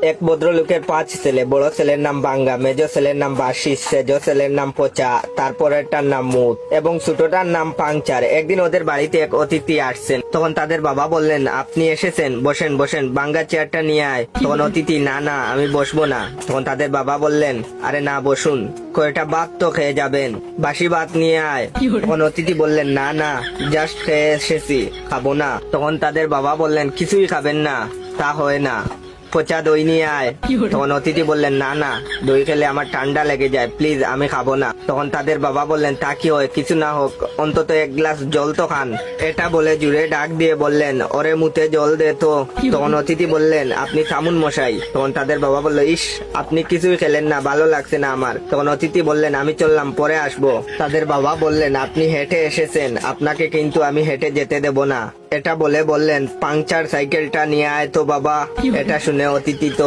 এক ভদ্রলোকের 5 ছেলে। বড় ছেলের নাম বাঙ্গা, মেজ ছেলের নাম বাসি, সেজ ছেলের নাম পচা, তারপরেরটার নাম মুত এবং ছোটটার নাম পাংচার। একদিন ওদের বাড়িতে এক অতিথি আসছেন। তখন তাদের বাবা বললেন, আপনি এসেছেন, বসেন বসেন, বাঙ্গা চেয়ারটা নিয়ে আয়। তখন অতিথি, না না আমি বসবো না। তখন তাদের বাবা বললেন, আরে না বসুন, কয়টা ভাত তো খেয়ে যাবেন, বাসি ভাত নিয়ে আয়। তখন অতিথি বললেন, না না জাস্ট খেয়ে এসেছি, খাবো না। তখন তাদের বাবা বললেন, কিছুই খাবেন না? তা হয় না, পচা দই নিয়ে আয়। তখন অতিথি বললেন, না না দই খেলে আমার ঠান্ডা লেগে যায়, প্লিজ আমি খাবো না। তখন তাদের বাবা বললেন, তা কি হয়, কিছু না হোক অন্তত এক গ্লাস জল তো খান। এটা বলে জুড়ে ডাক দিয়ে বললেন, ওরে মুতে জল দে তো। তখন অতিথি বললেন, আপনি থামুন মশাই। তখন তাদের বাবা বলল, ইস আপনি কিছুই খেলেন না, ভালো লাগছে না আমার। তখন অতিথি বললেন, আমি চললাম, পরে আসবো। তাদের বাবা বললেন, আপনি হেঁটে এসেছেন, আপনাকে কিন্তু আমি হেঁটে যেতে দেব না। এটা বলে বললেন, পাংচার সাইকেলটা নিয়ে আয় তো বাবা। এটা শুনে অতিথি তো